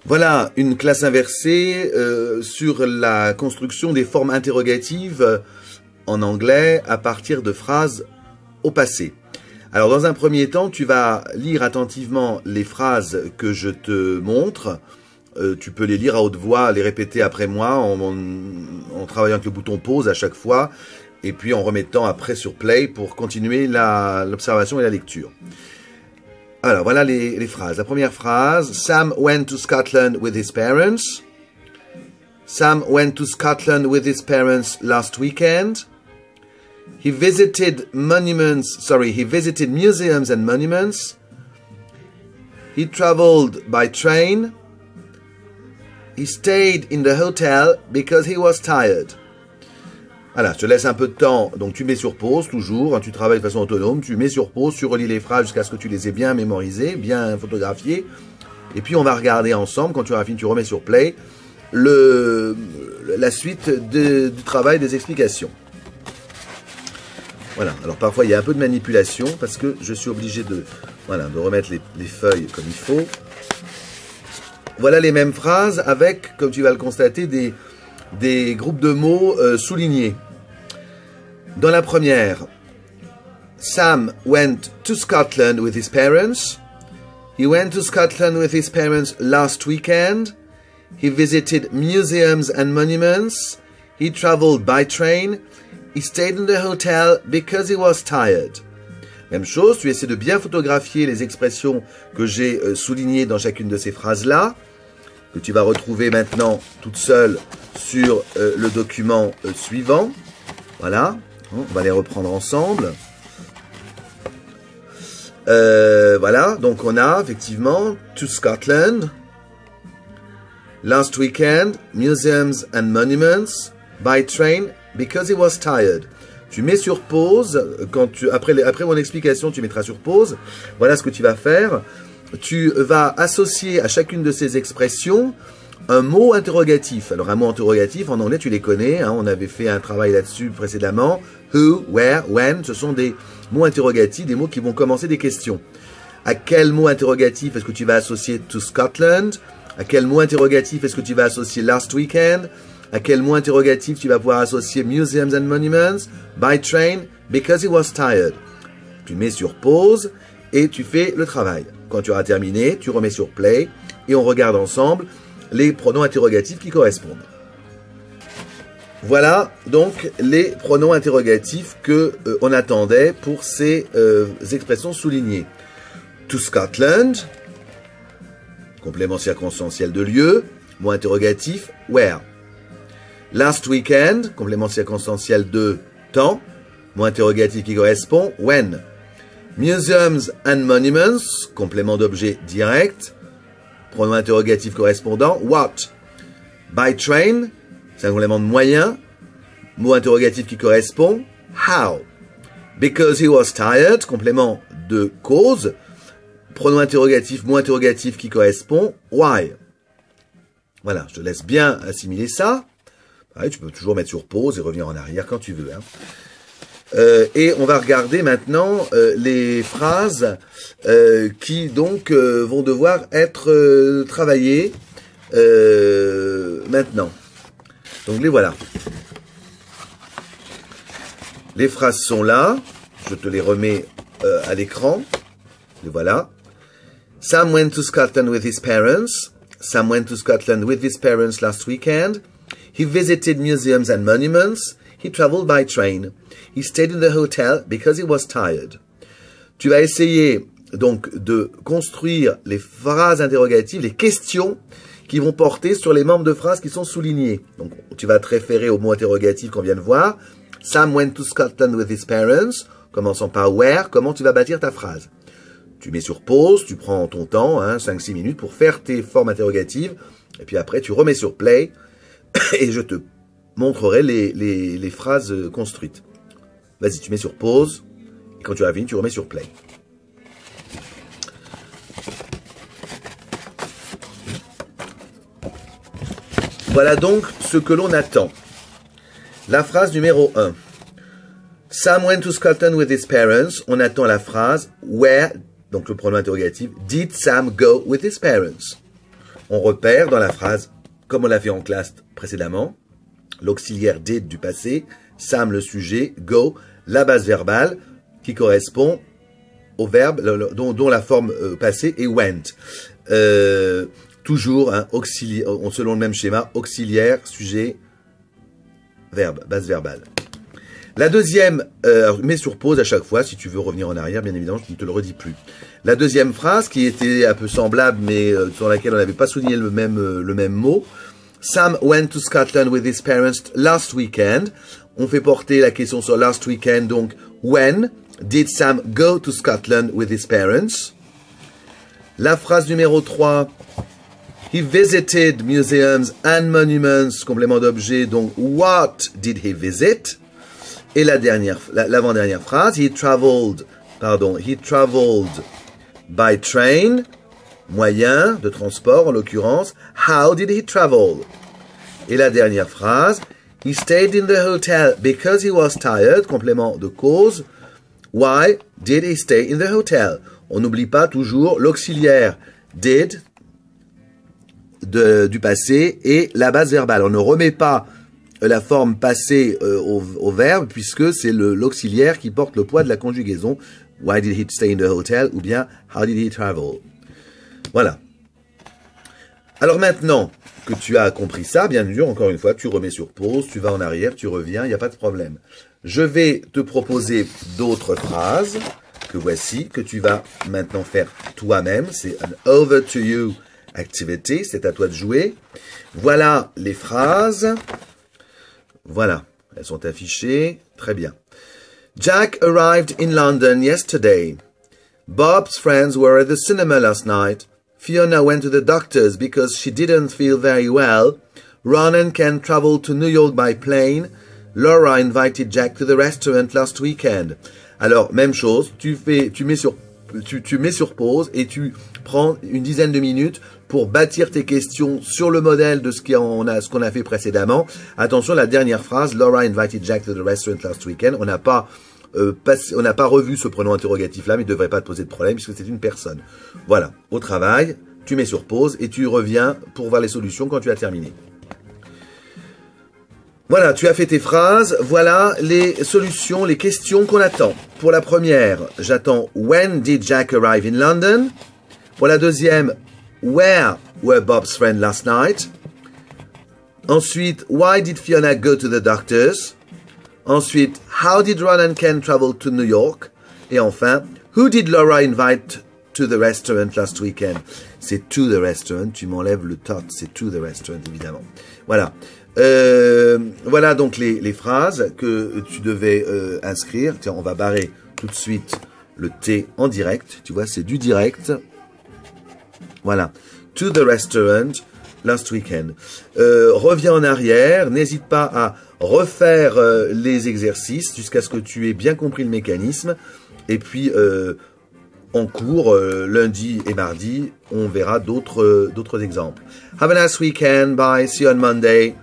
Voilà une classe inversée sur la construction des formes interrogatives en anglais à partir de phrases au passé. Alors dans un premier temps, tu vas lire attentivement les phrases que je te montre. Tu peux les lire à haute voix, les répéter après moi en travaillant avec le bouton pause à chaque fois et puis en remettant après sur play pour continuer l'observation et la lecture. Alors, voilà les phrases. La première phrase, Sam went to Scotland with his parents. Sam went to Scotland with his parents last weekend. He visited museums and monuments. He traveled by train. He stayed in the hotel because he was tired. Voilà, je te laisse un peu de temps, donc tu mets sur pause toujours, tu travailles de façon autonome, tu mets sur pause, tu relis les phrases jusqu'à ce que tu les aies bien mémorisées, bien photographiées, et puis on va regarder ensemble, quand tu auras fini, tu remets sur play, la suite du travail des explications. Voilà, alors parfois il y a un peu de manipulation, parce que je suis obligé de remettre les feuilles comme il faut. Voilà les mêmes phrases avec, comme tu vas le constater, des groupes de mots soulignés. Dans la première, Sam went to Scotland with his parents. He went to Scotland with his parents last weekend. He visited museums and monuments. He traveled by train. He stayed in the hotel because he was tired. Même chose, tu essaies de bien photographier les expressions que j'ai soulignées dans chacune de ces phrases-là, que tu vas retrouver maintenant toute seule sur le document suivant. Voilà, on va les reprendre ensemble. Voilà, donc on a effectivement to Scotland, last weekend, museums and monuments, by train, because he was tired. Tu mets sur pause, après mon explication, tu mettras sur pause. Voilà ce que tu vas faire. Tu vas associer à chacune de ces expressions un mot interrogatif. Alors un mot interrogatif, en anglais tu les connais, on avait fait un travail là-dessus précédemment. Who, where, when, ce sont des mots interrogatifs, des mots qui vont commencer des questions. À quel mot interrogatif est-ce que tu vas associer to Scotland? À quel mot interrogatif est-ce que tu vas associer last weekend? À quel mot interrogatif tu vas pouvoir associer museums and monuments? By train, because he was tired. Tu mets sur pause et tu fais le travail. Quand tu auras terminé, tu remets sur play et on regarde ensemble les pronoms interrogatifs qui correspondent. Voilà donc les pronoms interrogatifs que on attendait pour ces expressions soulignées. To Scotland, complément circonstanciel de lieu, mot interrogatif, where. Last weekend, complément circonstanciel de temps, mot interrogatif qui correspond, when. Museums and monuments, complément d'objet direct, pronom interrogatif correspondant, what. By train, c'est un complément de moyen, mot interrogatif qui correspond, how. Because he was tired, complément de cause, pronom interrogatif, mot interrogatif qui correspond, why. Voilà, je te laisse bien assimiler ça. Pareil, tu peux toujours mettre sur pause et revenir en arrière quand tu veux. Et on va regarder maintenant les phrases qui donc vont devoir être travaillées maintenant. Donc les voilà. Les phrases sont là. Je te les remets à l'écran. Les voilà. Sam went to Scotland with his parents. Sam went to Scotland with his parents last weekend. He visited museums and monuments. He traveled by train. He stayed in the hotel because he was tired. Tu vas essayer donc de construire les phrases interrogatives, les questions qui vont porter sur les membres de phrases qui sont soulignés. Donc tu vas te référer au mot interrogatif qu'on vient de voir. Sam went to Scotland with his parents. Commençant par where, comment tu vas bâtir ta phrase. Tu mets sur pause, tu prends ton temps, 5-6 minutes pour faire tes formes interrogatives. Et puis après tu remets sur play et je te montrerai les phrases construites. Vas-y, tu mets sur pause, et quand tu as fini, tu remets sur play. Voilà donc ce que l'on attend. La phrase numéro 1. Sam went to Scotland with his parents. On attend la phrase where, donc le pronom interrogatif, did Sam go with his parents? on repère dans la phrase, comme on l'a fait en classe précédemment, l'auxiliaire did du passé, Sam le sujet, go, la base verbale qui correspond au verbe dont la forme passée est went. Toujours auxiliaire, selon le même schéma, auxiliaire, sujet, verbe, base verbale. La deuxième, mets sur pause à chaque fois, si tu veux revenir en arrière, bien évidemment, je ne te le redis plus. La deuxième phrase, qui était un peu semblable, mais sur laquelle on n'avait pas souligné le même mot, Sam went to Scotland with his parents last weekend. On fait porter la question sur last weekend, donc, when did Sam go to Scotland with his parents? La phrase numéro 3, he visited museums and monuments, complément d'objet, donc, what did he visit? Et l'avant-dernière phrase, he traveled by train, moyen de transport en l'occurrence, how did he travel? Et la dernière phrase, he stayed in the hotel because he was tired, complément de cause, why did he stay in the hotel? On n'oublie pas toujours l'auxiliaire did du passé et la base verbale. On ne remet pas la forme passée au verbe, puisque c'est l'auxiliaire qui porte le poids de la conjugaison. Why did he stay in the hotel? Ou bien, how did he travel? Voilà. Alors maintenant que tu as compris ça, bien sûr, encore une fois, tu remets sur pause, tu vas en arrière, tu reviens, il n'y a pas de problème. Je vais te proposer d'autres phrases que voici, que tu vas maintenant faire toi-même. C'est un over to you activity, c'est à toi de jouer. Voilà les phrases. Voilà, elles sont affichées. Très bien. Jack arrived in London yesterday. Bob's friends were at the cinema last night. Fiona went to the doctor's because she didn't feel very well. Ron and Ken traveled to New York by plane. Laura invited Jack to the restaurant last weekend. Alors, même chose, tu mets sur pause et tu prends une dizaine de minutes pour bâtir tes questions sur le modèle de ce qu'on a fait précédemment. Attention, la dernière phrase, Laura invited Jack to the restaurant last weekend. On n'a pas revu ce pronom interrogatif là, mais il ne devrait pas te poser de problème puisque c'est une personne. Voilà, au travail, tu mets sur pause et tu reviens pour voir les solutions quand tu as terminé. Voilà, tu as fait tes phrases, voilà les solutions, les questions qu'on attend. Pour la première, j'attends when did Jack arrive in London? Pour la deuxième, where were Bob's friends last night? Ensuite, why did Fiona go to the doctor's? Ensuite, how did Ron and Ken travel to New York? Et enfin, who did Laura invite to the restaurant last weekend? C'est to the restaurant, tu m'enlèves le tot, c'est to the restaurant évidemment. Voilà. Voilà donc les phrases que tu devais inscrire. Tiens, on va barrer tout de suite le T en direct. Tu vois, c'est du direct. Voilà. To the restaurant last weekend. Reviens en arrière. N'hésite pas à refaire les exercices jusqu'à ce que tu aies bien compris le mécanisme. Et puis, en cours, lundi et mardi, on verra d'autres exemples. Have a nice weekend. Bye. See you on Monday.